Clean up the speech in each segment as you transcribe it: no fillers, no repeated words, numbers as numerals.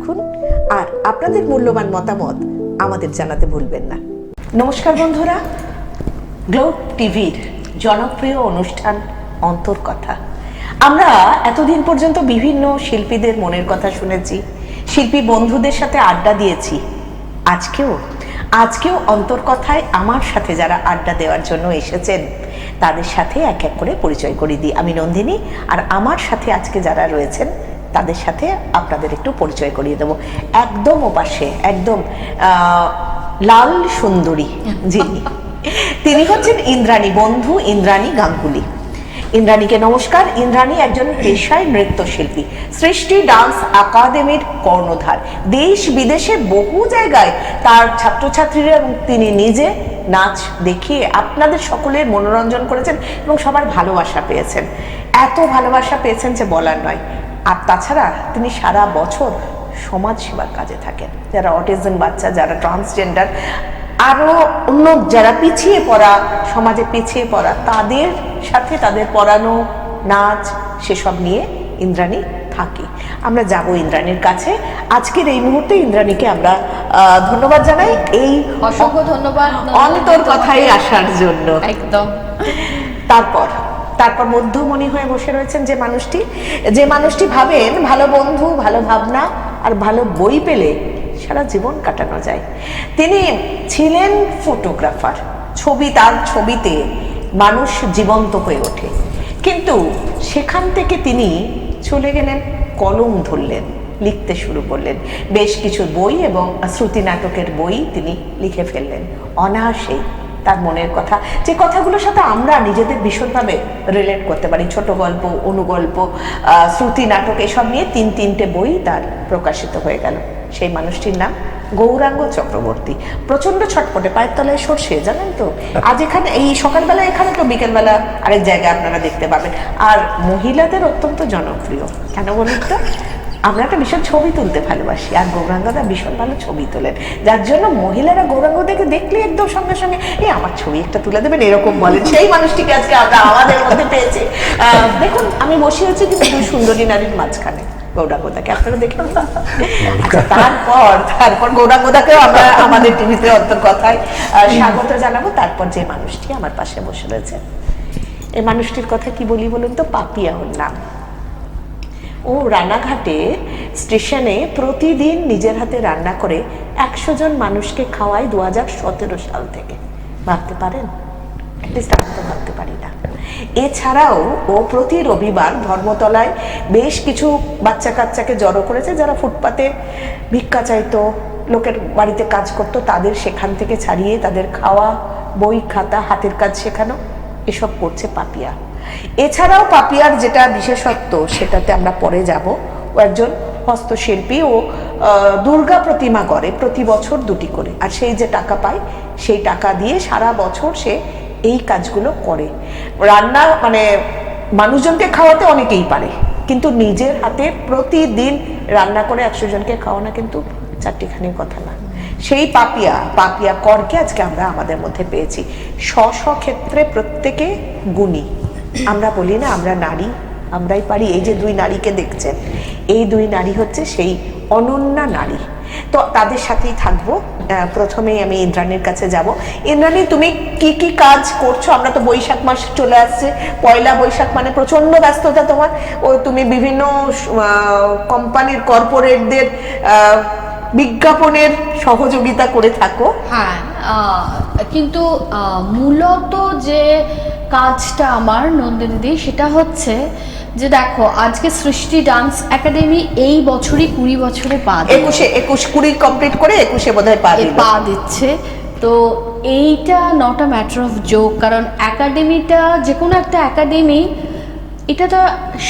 লিখুন আর আপনাদের মূল্যবান মতামত আমাদের জানাতে ভুলবেন না। নমস্কার বন্ধুরা, গ্লোব টিভির জনপ্রিয় অনুষ্ঠান অন্তর্কথা। আমরা এতদিন পর্যন্ত বিভিন্ন শিল্পীদের মনের কথা শুনেছি, শিল্পী বন্ধুদের সাথে আড্ডা দিয়েছি। আজকেও অন্তর্কথায় আমার সাথে যারা আড্ডা দেওয়ার জন্য এসেছেন তাদের সাথে এক এক করে পরিচয় করিয়ে দিই। আমি নন্দিনী, আর আমার সাথে আজকে যারা রয়েছেন তাদের সাথে আপনাদের একটু পরিচয় করিয়ে দেবো। একদম ওপাশে একদম লাল সুন্দরী যিনি, তিনি হচ্ছেন ইন্দ্রাণী, বন্ধু ইন্দ্রাণী গাঙ্গুলি। ইন্দ্রাণীকে নমস্কার। ইন্দ্রাণী একজন পেশায় নৃত্যশিল্পী, সৃষ্টি ডান্স একাডেমির কর্ণধার। দেশ বিদেশে বহু জায়গায় তার ছাত্রছাত্রীরা এবং তিনি নিজে নাচ দেখিয়ে আপনাদের সকলের মনোরঞ্জন করেছেন এবং সবার ভালোবাসা পেয়েছেন। এত ভালোবাসা পেয়েছেন যে বলার নয়। আর তাছাড়া তিনি সারা বছর সমাজ সেবার কাজে থাকেন। যারা অটিজম বাচ্চা, যারা ট্রান্সজেন্ডার, আরও অন্য যারা পিছিয়ে পড়া, সমাজে পিছিয়ে পড়া, তাদের সাথে তাদের পড়ানো, নাচ, সেসব নিয়ে ইন্দ্রাণী থাকে। আমরা যাব ইন্দ্রাণীর কাছে। আজকের এই মুহূর্তে ইন্দ্রাণীকে আমরা ধন্যবাদ জানাই, এই অসংখ্য ধন্যবাদ অন্তর্কথায় আসার জন্য। একদম। তারপর মধ্যমণি হয়ে বসে রয়েছেন যে মানুষটি ভাবেন ভালো বন্ধু, ভালো ভাবনা আর ভালো বই পেলে সারা জীবন কাটানো যায়। তিনি ছিলেন ফটোগ্রাফার। তার ছবিতে মানুষ জীবন্ত হয়ে ওঠে, কিন্তু সেখান থেকে তিনি চলে গেলেন, কলম ধরলেন, লিখতে শুরু করলেন। বেশ কিছু বই এবং শ্রুতি নাটকের বই তিনি লিখে ফেললেন অনায়াসেই। তার মনের কথা, যে কথাগুলোর সাথে আমরা নিজেদের ভীষণভাবে রিলেট করতে পারি। ছোট গল্প, অনুগল্প, শ্রুতি নাটক, এসব নিয়ে তিনটে বই তার প্রকাশিত হয়ে গেল। সেই মানুষটির নাম গৌরাঙ্গ চক্রবর্তী। প্রচন্ড ছটপটে, পায়ের তলায় সরষে, জানেন তো। আজ এখানে এই সকালবেলা এখানে, তো বিকেলবেলা আরেক জায়গায় আপনারা দেখতে পাবেন। আর মহিলাদের অত্যন্ত জনপ্রিয়, কেন বলুন তো? আমরা একটা ভীষণ ছবি তুলতে ভালোবাসি, আর গৌরাঙ্গদা ভীষণ ভালো ছবি তোলেন, যার জন্য মহিলারা গৌরাঙ্গদাকে দেখলে একদম সঙ্গে সঙ্গে এই আমার ছবি একটা তুলে দেবেন এরকম বলেন। সেই মানুষটিকে আজকে আমরা আমাদের মধ্যে পেয়েছি। দেখুন, আমি বসে আছি কিন্তু দুই সুন্দরী নারীর মাঝখানে গৌরাঙ্গদাকে আপনারা দেখলেন। তারপর গৌরাঙ্গদাকেও আমরা আমাদের টিভিতে অন্তর্কথায় স্বাগত জানাবো। তারপর যে মানুষটি আমার পাশে বসে রয়েছে, এই মানুষটির কথা কি বলি বলুন তো? পাপিয়া ওর নাম। ও রানাঘাটে স্টেশনে প্রতিদিন নিজের হাতে রান্না করে 100 জন মানুষকে খাওয়ায় 2017 সাল থেকে। ভাবতে পারেন? অ্যাটলিস্ট আমি তো ভাবতে পারি না। এছাড়াও ও প্রতি রবিবার ধর্মতলায় বেশ কিছু বাচ্চা কাচ্চাকে জড়ো করেছে, যারা ফুটপাতে ভিক্ষা চাইতো, লোকের বাড়িতে কাজ করতো, তাদের সেখান থেকে ছাড়িয়ে তাদের খাওয়া, বই খাতা, হাতের কাজ শেখানো, এসব করছে পাপিয়া। এছাড়াও পাপিয়ার যেটা বিশেষত্ব, সেটাতে আমরা পরে যাব। ও একজন হস্তশিল্পী। ও দুর্গা প্রতিমা করে প্রতি বছর 2টি করে, আর সেই যে টাকা পায় সেই টাকা দিয়ে সারা বছর সে এই কাজগুলো করে। রান্না মানে মানুষজনকে খাওয়াতে অনেকেই পারে, কিন্তু নিজের হাতে প্রতিদিন রান্না করে 100 জনকে খাওয়ানো কিন্তু চারটিখানির কথা না। সেই পাপিয়া করকে আজকে আমরা আমাদের মধ্যে পেয়েছি। ক্ষেত্রে প্রত্যেকে গুণী। আমরা বলি না আমরা নারী, আমরাই পারি। এই যে 2 নারীকে দেখছেন, এই 2 নারী হচ্ছে সেই অনন্যা নারী। তো তাদের সাথেই থাকবো। প্রথমেই আমি ইন্দ্রাণীর কাছে যাব। ইন্দ্রাণী, তুমি কি কাজ করছো? আমরা তো বৈশাখ মাস চলে আসছে, পয়লা বৈশাখ মানে প্রচন্ড ব্যস্ততা তোমার। তুমি বিভিন্ন কোম্পানির, কর্পোরেটদের বিজ্ঞাপনের সহযোগিতা করে থাকো। হ্যাঁ, কিন্তু মূলত যে কাজটা আমার নন্দিনী, সেটা হচ্ছে যে দেখো, আজকে সৃষ্টি ডান্স একাডেমি এই বছরই 20 বছরে পা 20 কমপ্লিট করে 21 বোধহয় পা দিচ্ছে। তো এইটা not a matter of joke, কারণ একাডেমিটা, যে কোনো একটা একাডেমি, এটা তো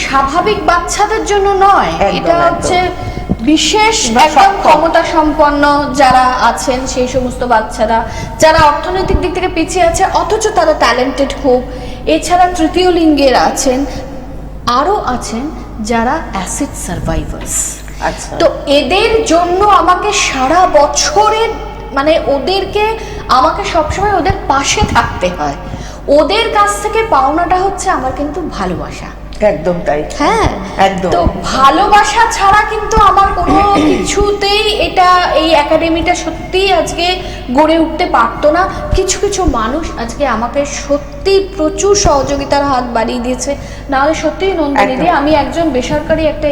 স্বাভাবিক বাচ্চাদের জন্য নয়। এটা হচ্ছে বিশেষ একদম ক্ষমতা সম্পন্ন যারা আছেন, সেই সমস্ত বাচ্চারা যারা অর্থনৈতিক দিক থেকে পিছিয়ে আছে অথচ তারা ট্যালেন্টেড খুব। এছাড়া তৃতীয় লিঙ্গের আছেন, আরও আছেন যারা অ্যাসিড সার্ভাইভার্স। আচ্ছা। তো এদের জন্য আমাকে সারা বছরের মানে আমাকে সবসময় ওদের পাশে থাকতে হয়। ওদের কাছ থেকে পাওনাটা হচ্ছে আমার কিন্তু ভালোবাসা। একদম তাই। হ্যাঁ একদম। তো ভালোবাসা ছাড়া কিন্তু আমার কোনো কিছুতেই এটা এই একাডেমিটা সত্যিই আজকে গড়ে উঠতে পারতো না। কিছু কিছু মানুষ আজকে আমাকে সত্যি প্রচুর সহযোগিতার হাত বাড়িয়ে দিয়েছে, নাহলে সত্যিই নন্দিনীদি, আমি একজন বেসরকারি একটা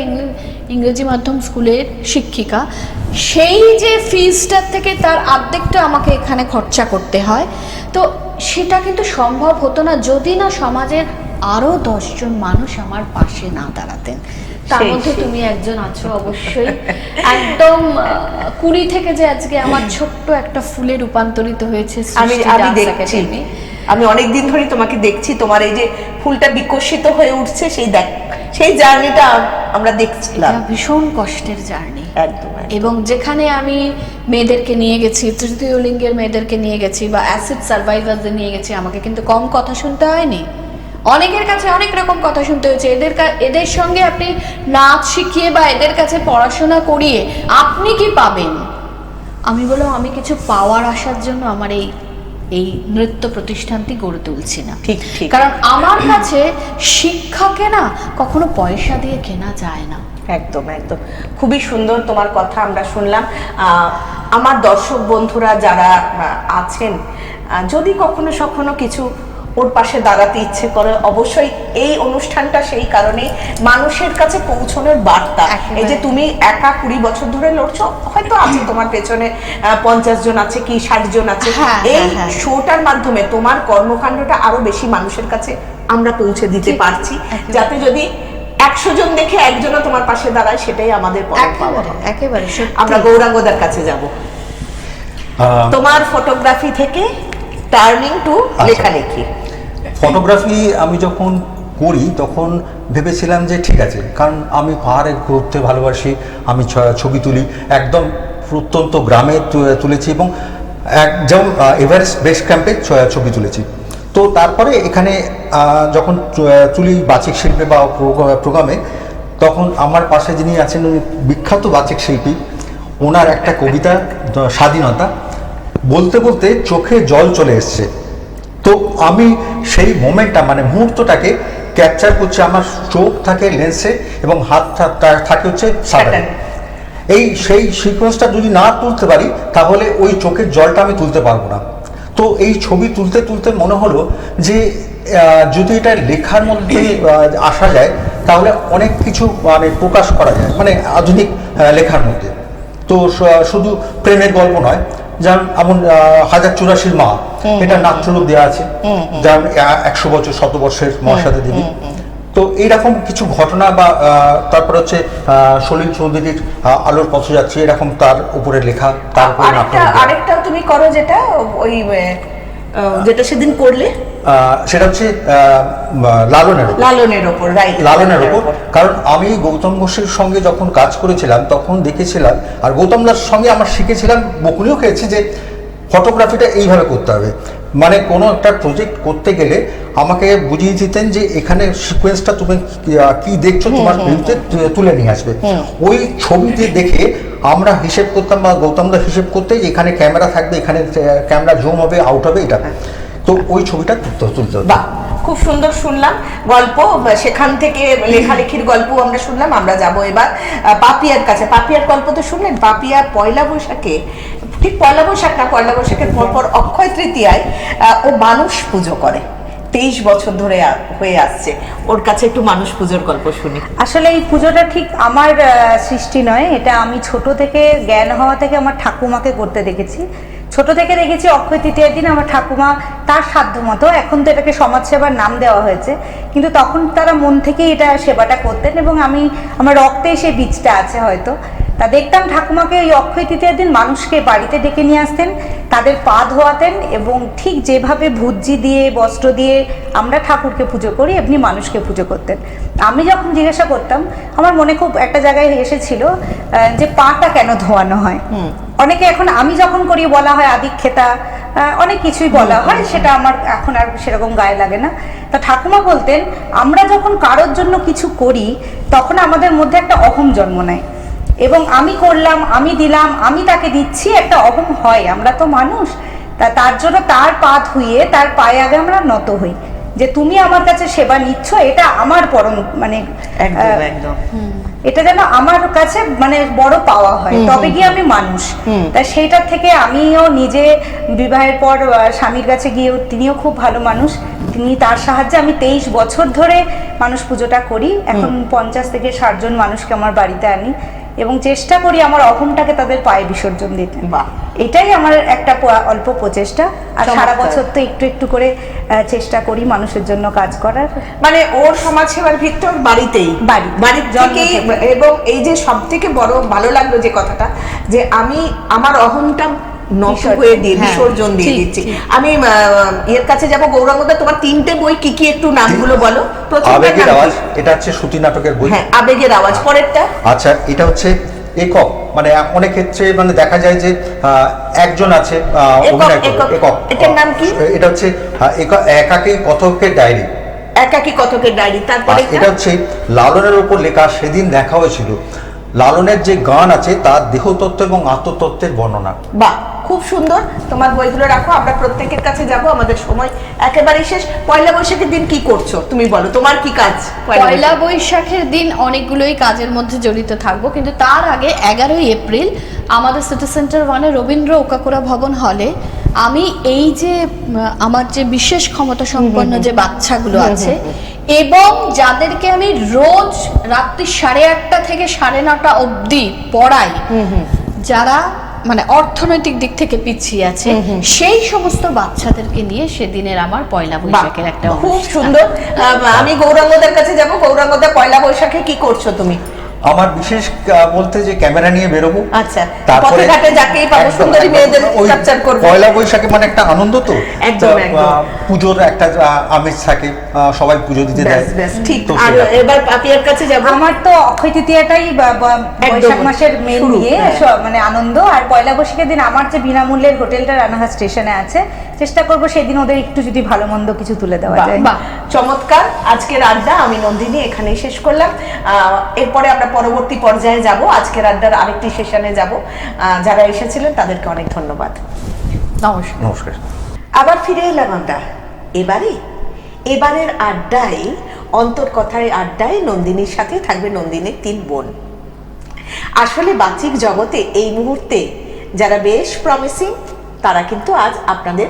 ইংরেজি মাধ্যম স্কুলের শিক্ষিকা, সেই যে ফিজটার থেকে তার অর্ধেকটা আমাকে এখানে খরচা করতে হয়। তো সেটা কিন্তু সম্ভব হতো না যদি না সমাজের আরো 10 জন মানুষ আমার পাশে না দাঁড়াতেন। তার মধ্যে তুমি একজন আছো অবশ্যই। একদম 20 থেকে যে আজকে আমার ছোট্ট একটা ফুলে রূপান্তরিত হয়েছে আমি দেখছি, আমি অনেকদিন ধরে তোমাকে দেখছি, তোমার এই যে ফুলটা বিকশিত হয়ে উঠছে সেই জার্নিটা আমরা দেখছিলাম। ভীষণ কষ্টের জার্নি একদম। এবং যেখানে আমি মেয়েদেরকে নিয়ে গেছি, তৃতীয় লিঙ্গের মেয়েদেরকে নিয়ে গেছি বা অ্যাসিড সার্ভাইভারদের নিয়ে গেছি, আমাকে কিন্তু কম কথা শুনতে হয়নি। অনেকের কাছে অনেক রকম কথা শুনতে হয়েছে। এদের সঙ্গে আপনি নাচ শিখিয়ে বা এদের কাছে পড়াশোনা করিয়ে আপনি কি পাবেন? আমি বললাম আমি কিছু পাওয়ার আসার জন্য আমার এই নৃত্য প্রতিষ্ঠানটি গড়ে তুলছি না। ঠিক ঠিক। কারণ আমার কাছে শিক্ষাকে না কখনো পয়সা দিয়ে কেনা যায় না। একদম একদম, খুবই সুন্দর তোমার কথা আমরা শুনলাম। আমার দর্শক বন্ধুরা যারা আছেন, যদি কখনো সখনো কিছু ওর পাশে দাঁড়াতে ইচ্ছে করে, অবশ্যই এই অনুষ্ঠানটা সেই কারণে মানুষের কাছে পৌঁছানোর বার্তা। এই যে তুমি একা 20 বছর ধরে লড়ছো, হয়তো আছে তোমার পেছনে 50 জন আছে কি 60 জন আছে, এই শোটার মাধ্যমে তোমার কর্মকাণ্ডটা আরো বেশি মানুষের কাছে আমরা পৌঁছে দিতে পারছি, যাতে যদি 100 জন দেখে একজনও তোমার পাশে দাঁড়ায়, সেটাই আমাদের একেবারে। আমরা গৌরাঙ্গদার কাছে যাব। তোমার ফটোগ্রাফি থেকে টার্নিং টু লেখালেখি। ফটোগ্রাফি আমি যখন করি তখন ভেবেছিলাম যে ঠিক আছে, কারণ আমি পাহাড়ে ঘুরতে ভালোবাসি, আমি ছবি তুলি, একদম প্রত্যন্ত গ্রামে তুলেছি এবং যেমন এভারেস্ট বেস ক্যাম্পে ছবি তুলেছি। তো তারপরে এখানে যখন তুলি বাচিক শিল্পে বা প্রোগ্রামে, তখন আমার পাশে যিনি আছেন বিখ্যাত বাচিক শিল্পী, ওনার একটা কবিতা স্বাধীনতা বলতে বলতে চোখে জল চলে এসছে। তো আমি সেই মোমেন্টটা মানে মুহূর্তটাকে ক্যাপচার করছি, আমার চোখ থাকে লেন্সে এবং হাত থাকে হচ্ছে শাটারে। সেই সিকোয়েন্সটা যদি না তুলতে পারি তাহলে ওই চোখের জলটা আমি তুলতে পারবো না। তো এই ছবি তুলতে তুলতে মনে হলো যে যদি এটা লেখার মধ্যে আসা যায় তাহলে অনেক কিছু মানে প্রকাশ করা যায়, মানে আধুনিক লেখার মধ্যে। তো শুধু প্রেমের গল্প নয়, যেমন এমন 1084 মা, এটা নাট্যরূপ দেওয়া আছে, যেমন 100 বছর 100 বর্ষের মহাশ্বেতা দেবী। তো এইরকম কিছু ঘটনা বা তারপর হচ্ছে সলিল চৌধুরীর আলোর পথযাত্রী, এরকম তার উপরে লেখা। তারপরে আরেকটা তুমি করো যেটা ওই যেটা সেদিন করলে, সেটা হচ্ছে লালনের ওপর। কারণ আমি গৌতম ঘোষের সঙ্গে যখন কাজ করেছিলাম তখন দেখেছিলাম, আর গৌতম দার সঙ্গে আমার শিখেছিলাম, বকুনিও খেয়েছি যে ফটোগ্রাফিটা এইভাবে করতে হবে। মানে কোনো একটা প্রজেক্ট করতে গেলে আমাকে বুঝিয়ে দিতেন যে এখানে সিকোয়েন্সটা তুমি কি দেখছো তোমার ভিউতে তুলে নিয়ে আসবে। ওই ছবিতে দেখে আমরা হিসেব করতাম বা গৌতম দা হিসেব করতে, এখানে ক্যামেরা থাকবে, এখানে ক্যামেরা জুম হবে, আউট হবে, এটা। তো ওই ছবিটা তুলতে হতো। খুব সুন্দর শুনলাম গল্প, সেখান থেকে লেখালেখির গল্প আমরা শুনলাম। আমরা যাব এবার পাপিয়ার কাছে। পাপিয়ার গল্প তো শুনলেন। পাপিয়া পয়লা বৈশাখে, ঠিক পয়লা বৈশাখ না, পয়লা বৈশাখের পরপর অক্ষয় তৃতীয়ায় ও মানুষ পুজো করে। 23 বছর ধরে হয়ে আসছে। ওর কাছে একটু মানুষ পুজোর গল্প শুনি। আসলে এই পুজোটা ঠিক আমার সৃষ্টি নয়, এটা আমি ছোট থেকে জ্ঞান হওয়া থেকে আমার ঠাকুমাকে করতে দেখেছি। ছোট থেকে দেখেছি অক্ষয় তৃতীয়ার দিন আমার ঠাকুমা তার সাধ্য মতো, এখন তো এটাকে সমাজসেবার নাম দেওয়া হয়েছে, কিন্তু তখন তারা মন থেকেই এটা সেবাটা করতেন এবং আমার রক্তে সেই বীজটা আছে হয়তো। তা দেখতাম ঠাকুমাকে ওই অক্ষয় তৃতীয়ার দিন মানুষকে বাড়িতে ডেকে নিয়ে আসতেন, তাদের পা ধোয়াতেন এবং ঠিক যেভাবে ভুজ্জি দিয়ে বস্ত্র দিয়ে আমরা ঠাকুরকে পুজো করি এমনি মানুষকে পুজো করতেন। আমি যখন জিজ্ঞাসা করতাম, আমার মনে খুব একটা জায়গায় এসেছিল যে পাটা কেন ধোয়ানো হয়। অনেকে এখন আমি যখন করি বলা হয় আদিক্ষেতা, অনেক কিছুই বলা হয়, সেটা আমার এখন আর সেরকম গায়ে লাগে না। তা ঠাকুমা বলতেন আমরা যখন কারোর জন্য কিছু করি তখন আমাদের মধ্যে একটা অহম জন্ম নেয় এবং আমি করলাম, আমি দিলাম, আমি তাকে দিচ্ছি, একটা অহম হয়। আমরা তো মানুষ, তার জন্য তার পা ধুয়ে তার পায়ে আগে আমরা নত হই। যে তুমি আমার কাছে সেবা নিচ্ছ, এটা আমার পরম মানে একদম একদম এটা যেন আমার কাছে মানে বড় পাওয়া হয়, তবে গিয়ে আমি মানুষ। তাই সেইটার থেকে আমিও নিজে বিবাহের পর স্বামীর কাছে গিয়েও, তিনিও খুব ভালো মানুষ, তিনি তার সাহায্যে আমি 23 বছর ধরে মানুষ পুজোটা করি। এখন 50 থেকে 60 জন মানুষকে আমার বাড়িতে আনি এবং চেষ্টা করি আমার অহংটাকে তাদের পায়ে বিসর্জন দিতে। বাহ। এটাই আমার একটা অল্প প্রচেষ্টা। আর সারা চমৎকার। বছর তো একটু একটু করে চেষ্টা করি মানুষের জন্য কাজ করার। মানে ওর সমাজ সেবার ভিত্তি ওর বাড়িতেই, বাড়ির জন্ম থেকেই। থেকে। এবং এই যে সব থেকে বড় ভালো লাগলো যে কথাটা, যে আমি আমার অহংটা নত হয়ে দিয়ে হ্যাঁ, বিসর্জন দিয়ে ঠিক, দিচ্ছি। ঠিক। আমি এর কাছে যাব। গৌরাঙ্গদা, তোমার 3টে বই কি কি একটু নামগুলো বলো। প্রথমটার আবেগের নাম কি? আওয়াজ, এটা হচ্ছে শ্রুতি নাটকের বই। হ্যাঁ, আবেগের আওয়াজ। পরেরটা আচ্ছা, এটা হচ্ছে একক, মানে অনেক ক্ষেত্রে মানে দেখা যায় যে একজন আছে অভিনয় করে, একক। একক। এটার নাম কি? এটা হচ্ছে একাকী কথকের ডায়েরি। একাকী কথকের ডায়েরি। তারপরে এটা হচ্ছে লালনের উপর লেখা সেদিন দেখা হয়েছিল। লালনের যে গান আছে তার দেহতত্ত্ব এবং আত্মতত্ত্বের বর্ণনা। বাহ, খুব সুন্দর। তোমার বইগুলো রাখো, আমরা প্রত্যেকের কাছে যাব। আমাদের সময় একেবারে শেষ। পয়লা বৈশাখের দিন কি করছো তুমি বলো, তোমার কি কাজ? পয়লা বৈশাখের দিন অনেকগুলোই কাজের মধ্যে জড়িত থাকবো, কিন্তু তার আগে 11ই এপ্রিল আমাদের সিটি সেন্টার 1-এ রবীন্দ্র ওকাকুরা ভবন হলে আমি এই যে আমার যে বিশেষ ক্ষমতা সম্পন্ন যে বাচ্চাগুলো আছে এবং যাদেরকে আমি রোজ রাত্রি 8:30 থেকে 9:30 অবধি পড়াই, যারা মানে অর্থনৈতিক দিক থেকে পিছিয়ে আছে, সেই সমস্ত বাচ্চাদেরকে নিয়ে সেদিনের আমার পয়লা বৈশাখের একটা খুব অনুষ্ঠান। সুন্দর। আমি গৌরাঙ্গদের কাছে যাব। গৌরাঙ্গদা, পয়লা বৈশাখে কি করছো তুমি? আমার বিশেষ বলতে যে ক্যামেরা নিয়ে বেরোবো। আচ্ছা, তারপরে পথে ঘাটে যাকেই পাবো একদম, সুন্দরী একদম, মেয়েদের ওই ক্যাপচার করবো। পয়লা বৈশাখে মানে একটা আনন্দ তো, একদম, তো, একদম। পুজোর একটা আমেজ থাকে, সবাই পুজো দিতে দেয়। ব্যাস, ব্যাস, ঠিক। তো আর সেটা। এবার পাপিয়ার কাছে যাব। আমার তো অক্ষয় তৃতীয়াটাই বৈশাখ মাসের মেন শুরু, নিয়ে হ্যাঁ। মানে আনন্দ। আর পয়লা বৈশাখের দিন আমার যে বিনামূল্যের হোটেলটা রানাঘাট স্টেশনে আছে, চেষ্টা করবো সেদিন ওদের একটু যদি ভালো মন্দ কিছু তুলে দেওয়া যায়। বাহ। চমৎকার। আজকের আড্ডা আমি নন্দিনী এখানেই শেষ করলাম। এরপরে আমরা পরবর্তী পর্যায়ে যাব, আজকের আড্ডার আরেকটি সেশনে যাব। যারা এসেছিলেন তাদেরকে অনেক ধন্যবাদ। নমস্কার। নমস্কার। আবার ফিরে এলাম আমরা এবারের আড্ডায়, অন্তর্কথায় আড্ডায় নন্দিনীর সাথে থাকবে নন্দিনীর 3 বোন। আসলে বাচিক জগতে এই মুহূর্তে যারা বেশ প্রমিসিং, তারা কিন্তু আজ আপনাদের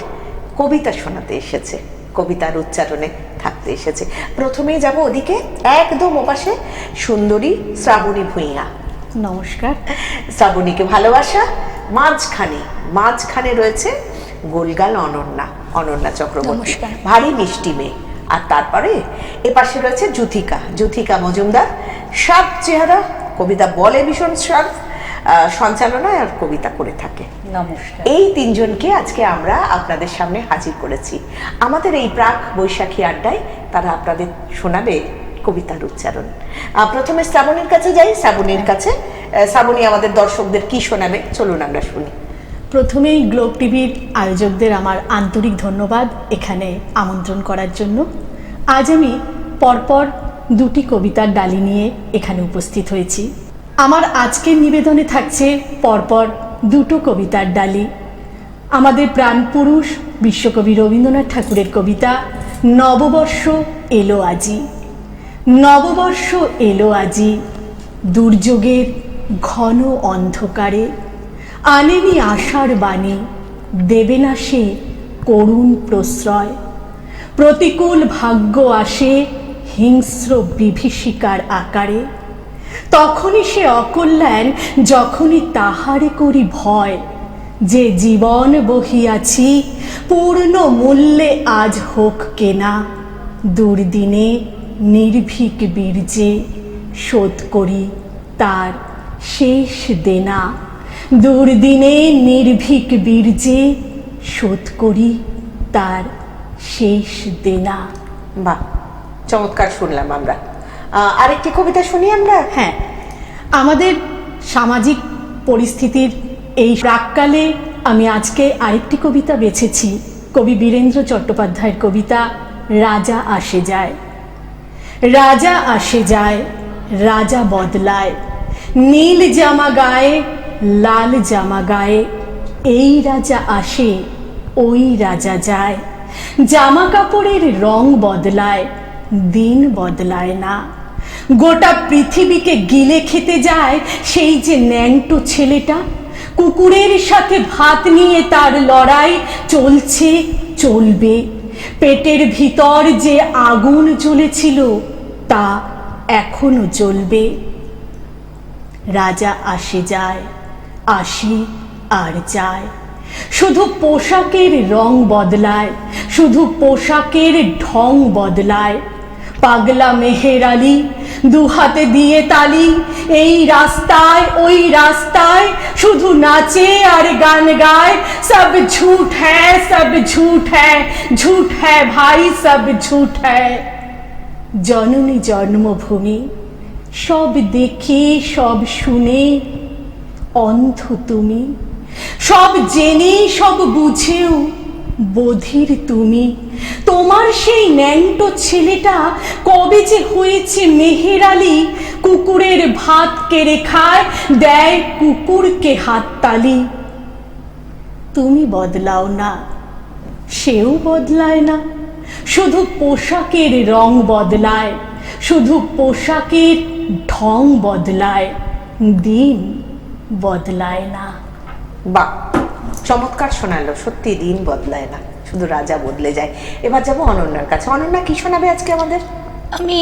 কবিতা শোনাতে এসেছে, কবিতার উচ্চারণে থাকতে এসেছে। প্রথমেই যাব ওদিকে, একদম ওপাশে সুন্দরী শ্রাবণী ভূঁইয়া। নমস্কার। শ্রাবণীকে ভালোবাসা। মাঝখানে রয়েছে গোলগাল অনন্যা চক্রবর্তী, নমস্কার। ভারী মিষ্টি মেয়ে। আর তারপরে এপাশে রয়েছে জুথিকা মজুমদার, সাত চেহারা, কবিতা বলে ভীষণ সার্ফ, সঞ্চালনায় আর কবিতা করে থাকে। নমস্কার। এই 3 জনকে আজকে আমরা আপনাদের সামনে হাজির করেছি আমাদের এই প্রাক বৈশাখী আড্ডায়। তারা আপনাদের শোনাবে কবিতার উচ্চারণ। প্রথমে শ্রাবণীর কাছে যাই। শ্রাবণী আমাদের দর্শকদের কি শোনাবে, চলুন আমরা শুনি। প্রথমেই গ্লোব টিভির আয়োজকদের আমার আন্তরিক ধন্যবাদ এখানে আমন্ত্রণ করার জন্য। আজ আমি পরপর 2টি কবিতার ডালি নিয়ে এখানে উপস্থিত হয়েছি। আমার আজকের নিবেদনে থাকছে পরপর 2টো কবিতার ডালি। আমাদের প্রাণপুরুষ বিশ্বকবি রবীন্দ্রনাথ ঠাকুরের কবিতা নববর্ষ এলো আজি। নববর্ষ এলো আজি, দুর্যোগের ঘন অন্ধকারে, আনেনি আশার বাণী, দেবে না সে করুণ প্রশ্রয়। প্রতিকূল ভাগ্য আসে হিংস্র বিভীষিকার আকারে, তখনই সে অকল্যাণ যখনই তাহারে করি ভয়। যে জীবন বহিয়াছি পূর্ণ মূল্যে আজ হোক কেনা, দুর্দিনে নির্ভীক বীর্যে শোধ করি তার শেষ দেনা। দুর্দিনে নির্ভীক বীর্যে শোধ করি তার শেষ দেনা। বাহ, চমৎকার শুনলাম আমরা। আরেকটি কবিতা শুনি আমরা। হ্যাঁ, আমাদের সামাজিক পরিস্থিতির এই প্রাককালে আমি আজকে আরেকটি কবিতা বেছেছি, কবি বীরেন্দ্র চট্টোপাধ্যায়ের কবিতা রাজা আসে যায়। রাজা আসে যায়, রাজা বদলায়, নীল জামা গায়ে লাল জামা গায়ে, এই রাজা আসে ওই রাজা যায়। জামা কাপড়ের রং বদলায়, দিন বদলায় না। গোটা পৃথিবীকে গিলে খেতে যায় সেই যে ন্যাংটো ছেলেটা, কুকুরের সাথে ভাত নিয়ে তার লড়াই চলছে, চলবে। পেটের ভিতর যে আগুন জ্বলেছিল তা এখনো জ্বলবে। রাজা আসে যায়, আসে আর যায়, শুধু পোশাকের রং বদলায়, শুধু পোশাকের ঢং বদলায়। পাগলা মেহের আলী দু হাতে দিয়ে তালি, এই রাস্তায় ওই রাস্তায় শুধু নাচে আর গান গায়। সব ঝুট হ্যায়, সব ঝুট হ্যায়, ঝুট হ্যায় ভাই, সব ঝুট হ্যায়। জননী জন্মভূমি, সব দেখে সব শুনে অন্ধ তুমি, সব জেনে সব বুঝেও বধির তুমি। তোমার সেই ন্যাংটো ছেলেটা কবে যে হয়েছে মেহের আলী, কুকুরের ভাত কেড়ে খায়, দেয় কুকুরকে হাততালি। তুমি বদলাও না, সেও বদলায় না, শুধু পোশাকের রং বদলায়, শুধু পোশাকের ঢং বদলায়, দিন বদলায় না। বাহ, চমৎকার শোনালো। সত্যি দিন বদলায় না, শুধু রাজা বদলে যায়। এবার যাবো অনন্যার কাছে। অনন্যা, কি শোনাবে আজকে আমাদের? আমি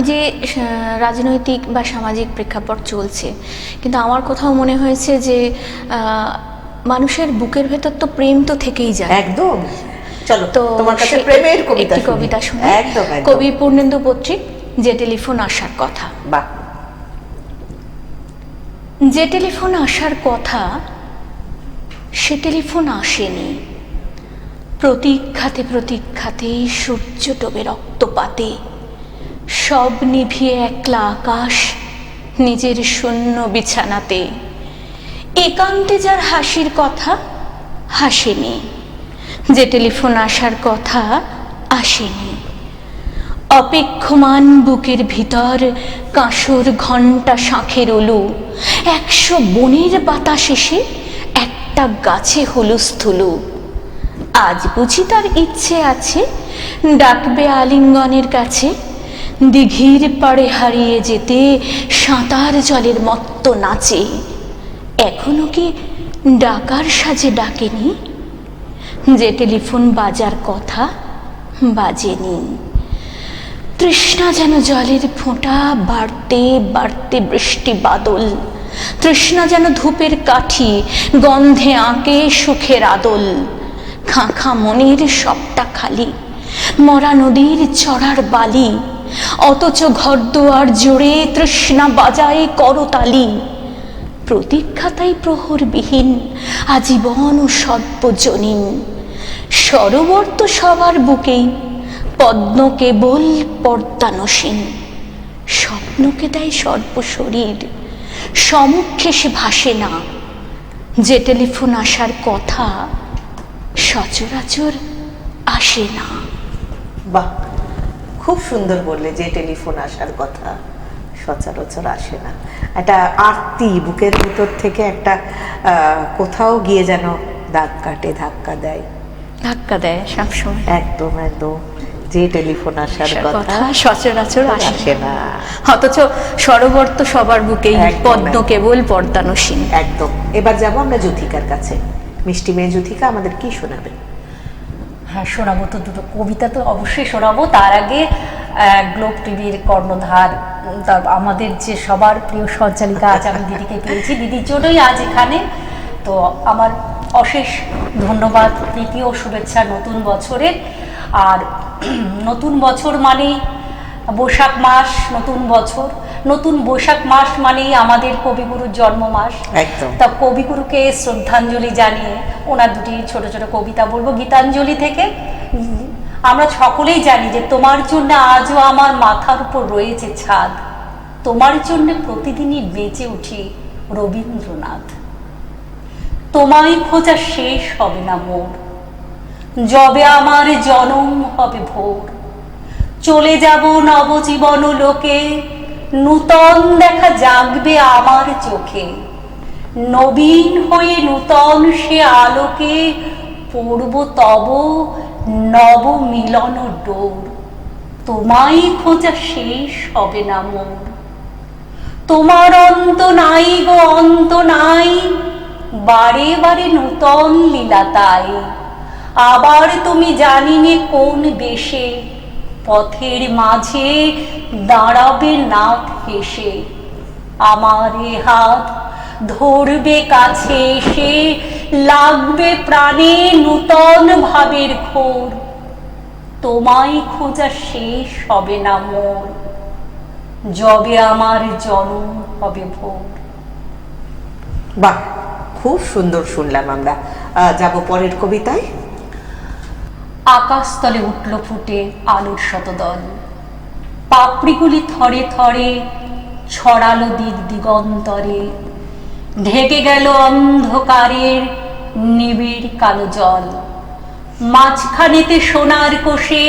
যে রাজনৈতিক বা সামাজিক প্রেক্ষাপট চলছে, কিন্তু আমার কোথাও মনে হয়েছে যে মানুষের বুকের ভেতর তো প্রেম তো থেকেই যায়। একদম। চলো তো তোমার কাছে প্রেমের কবিতা একটি কবিতা শুনি। একদম একদম। কবি পূর্ণেন্দু পত্রিক, যে টেলিফোন আসার কথা। বাহ। যে টেলিফোন আসার কথা সে টেলিফোন আসেনি। প্রতীক্ষাতে প্রতীক্ষাতে সূর্য ডোবে রক্তপাতে, সব নিভিয়ে একলা আকাশ নিজের শূন্য বিছানাতে। একান্তে যার হাসির কথা হাসেনি, যে টেলিফোন আসার কথা আসেনি। অপেক্ষমান বুকের ভিতর কাঁসর ঘণ্টা শাঁখের উলু, 100 বনের বাতাস এসে একটা গাছে হুলুস্থুলু। আজ বুঝি তার ইচ্ছে আছে ডাকবে আলিঙ্গনের কাছে, দিঘির পাড়ে হারিয়ে যেতে সাঁতার জলের মত্ত নাচে। এখনো কি ডাকার সাজে ডাকেনি, যে টেলিফোন বাজার কথা বাজেনি। তৃষ্ণা যেন জলের ফোঁটা বাড়তে বাড়তে বৃষ্টি বাদল, তৃষ্ণা যেন ধূপের কাঠি গন্ধে আঁকে সুখের আদল। খাঁখা মনের সবটা খালি, মরা নদীর চড়ার বালি, অথচ ঘরদুয়ার জুড়ে তৃষ্ণা বাজায় করতালি। প্রতীক্ষা তাই প্রহরবিহীন, আজীবন ও সর্বজনীন। সরোবর তো সবার বুকেই, পদ্ম কেবল পর্দানসীন। স্বপ্নকে দেয় সর্বশরীর, সমুখে সে ভাসে না। যে টেলিফোন আসার কথা সচরাচর আসে না। বাহ, খুব সুন্দর বললে। যে টেলিফোন আসার কথা সচরাচর আসে না। একটা আরতি বুকের ভিতর থেকে একটা কোথাও গিয়ে যেন দাগ কাটে, ধাক্কা দেয়, ধাক্কা দেয় সবসময়। একদম একদম। যে টেলিফোন আসার কথা সচরাচর আসে না, অথচ সরোবর তো সবার বুকেই, একদম, পদ্ম কেবল পর্দানসীন। একদম। এবার যাবো আমরা জ্যোতিকার কাছে। মিষ্টি মেয়ে জ্যোতিকা আমাদের কি শোনাবে? হ্যাঁ, শোনাবো তো, দুটো কবিতা তো অবশ্যই শোনাবো। তার আগে গ্লোব টিভির কর্ণধার, তার আমাদের যে সবার প্রিয় সঞ্চালিকা, আজ আমি দিদিকে পেয়েছি, দিদির জন্যই আজ এখানে। তো আমার অশেষ ধন্যবাদ, প্রীতি ও শুভেচ্ছা নতুন বছরের। আর নতুন বছর মানেই বৈশাখ মাস, নতুন বছর, নতুন বৈশাখ মাস মানেই আমাদের কবিগুরুর জন্ম মাস। একদম। তা কবিগুরুকে শ্রদ্ধাঞ্জলি জানিয়ে ওনার দুটি ছোট ছোট কবিতা বলবো গীতাঞ্জলি থেকে। আমরা সকলেই জানি যে তোমার জন্য আজও আমার মাথার উপর রয়েছে ছাদ, তোমার জন্য প্রতিদিনই বেঁচে উঠি রবীন্দ্রনাথ। তোমায় খোঁজা শেষ হবে না মোর, যবে আমার জনম হবে ভোর। চলে যাব নবজীবন লোকে, নূতন দেখা জাগবে আমার চোখে। নবীন হয়ে নূতন সে আলোকে পড়ব তব নব মিলন ডোর, তোমায় খোঁজা শেষ হবে না মোর। তোমার অন্ত নাই গো অন্ত নাই, বারে বারে নূতন লীলা তাই। আবার তুমি জানিনে কোন বেশে, পথের মাঝে দাঁড়াবে নাথ হেসে। আমার এ হাত ধরবে কাছে এসে, লাগবে প্রাণে নূতন ভাবের ঘোর। তোমায় খোঁজা শেষ হবে না মোর, যবে আমার জন্ম হবে ভোর। বাহ, খুব সুন্দর শুনলাম আমরা। যাব পরের কবিতায়। আকাশতলে উঠল ফুটে আলোর শতদল, পাপড়িগুলি থরে থরে ছড়ালো দিক দিগন্তরে। ঢেকে গেল অন্ধকারের নিবিড় কালো জল, মাঝখানেতে সোনার কোষে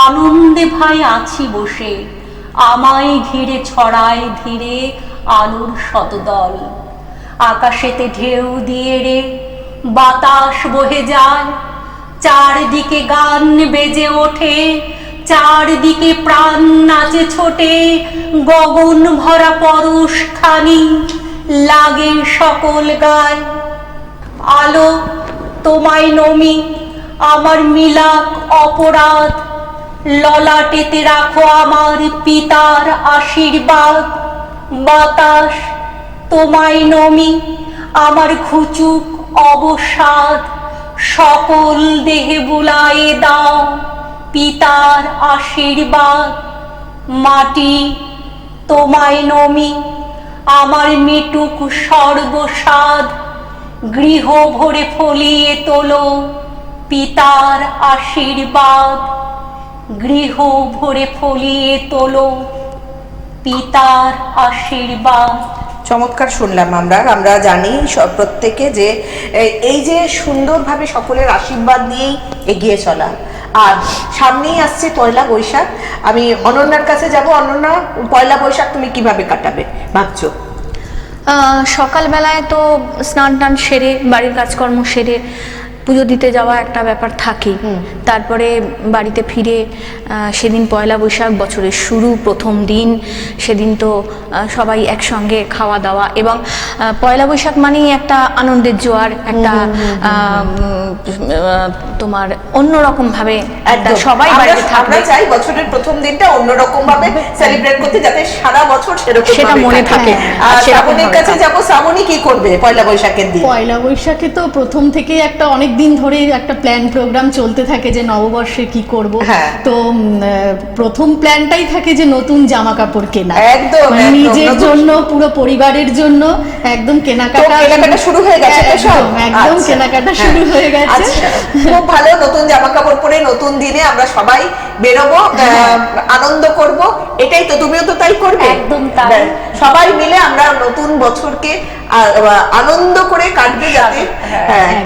আনন্দে ভাই আছি বসে। আমায় ঘিরে ছড়ায় ধীরে আলোর শতদল, আকাশেতে ঢেউ দিয়ে রে বাতাস বহে যায়। চারদিকে গান বেজে ওঠে, চারদিকে প্রাণ নাচে ছোটে। গগন ভরা পরশ খানি লাগে সকল গায়। আলো তোমায় নমি আমার মিলাক অপরাধ, ললাটেতে রাখো আমার পিতার আশীর্বাদ। বাতাস তোমায় নমি আমার ঘুচুক অবসাদ, সকল দেহে বুলায়ে দাও পিতার আশীর্বাদ। মাটি তোমায় নমি আমার মিটুক সর্বসাদ, গৃহ ভরে ফলিয়ে তোলো পিতার আশীর্বাদ। গৃহ ভরে ফলিয়ে তোলো পিতার আশীর্বাদ। চমৎকার শুনলাম আমরা জানি প্রত্যেকে যে এই যে সুন্দরভাবে সকলের আশীর্বাদ নিয়েই এগিয়ে চলা। আর সামনেই আসছে পয়লা বৈশাখ, আমি অনন্যার কাছে যাব। অনন্যা, পয়লা বৈশাখ তুমি কিভাবে কাটাবে ভাবছো? সকালবেলায় তো স্নান টান সেরে বাড়ির কাজকর্ম সেরে পুজো দিতে যাওয়া একটা ব্যাপার থাকে। তারপরে বাড়িতে ফিরে সেদিন পয়লা বৈশাখ, বছরের শুরু, প্রথম দিন। সেদিন তো সবাই একসঙ্গে খাওয়া দাওয়া, এবং পয়লা বৈশাখ মানেই একটা আনন্দের জোয়ার, একটা তোমার অন্যরকম ভাবে সবাই বাড়িতে থাকবে। আমরা চাই বছরের প্রথম দিনটা অন্যরকম ভাবে সেলিব্রেট করতে, যাতে সারা বছর সেটা মনে থাকে। শ্রাবণীর কাছে যাব। শ্রাবণী কি করবে পয়লা বৈশাখের দিন? পয়লা বৈশাখে তো প্রথম থেকে একটা অনেক দিন ধরে একটা প্ল্যান প্রোগ্রাম চলতে থাকে যে নববর্ষে কি করব। তো প্রথম প্ল্যানটাই থাকে যে নতুন জামা কাপড় কেনা, একদম নিজের জন্য, পুরো পরিবারের জন্য একদম কেনাকাটা শুরু হয়ে গেছে। একদম কেনাকাটা শুরু হয়ে গেছে। খুব ভালো, নতুন জামা কাপড় পরে নতুন দিনে আমরা সবাই বেরোবো, আনন্দ করব। এটাই তো, তুমিও তো তাই করবে? একদম তাই। সবাই মিলে আমরা নতুন বছরকে আনন্দ করে কাটবে,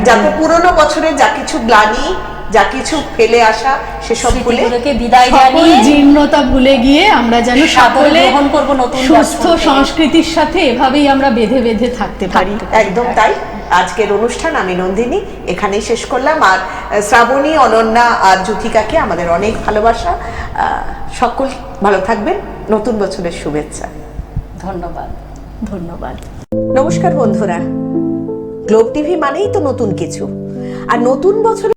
যাতে পুরনো বছরের যা কিছু গ্লানি, যা কিছু ফেলে আসা সেসব বিদায় জানিয়ে জীর্ণতা ভুলে গিয়ে আমরা যেন সকলে গ্রহণ করব নতুন সুস্থ সংস্কৃতির সাথে এভাবেই আমরা বেঁধে বেঁধে থাকতে পারি। একদম তাই। আজকের অনুষ্ঠান আমি নন্দিনী এখানেই শেষ করলাম। আর শ্রাবণী, অনন্যা আর জ্যোতিকাকে আমাদের অনেক ভালোবাসা। সকল ভালো থাকবেন। নতুন বছরের শুভেচ্ছা। ধন্যবাদ। ধন্যবাদ। নমস্কার বন্ধুরা, গ্লোব টিভি মানেই তো নতুন কিছু। আর নতুন বছর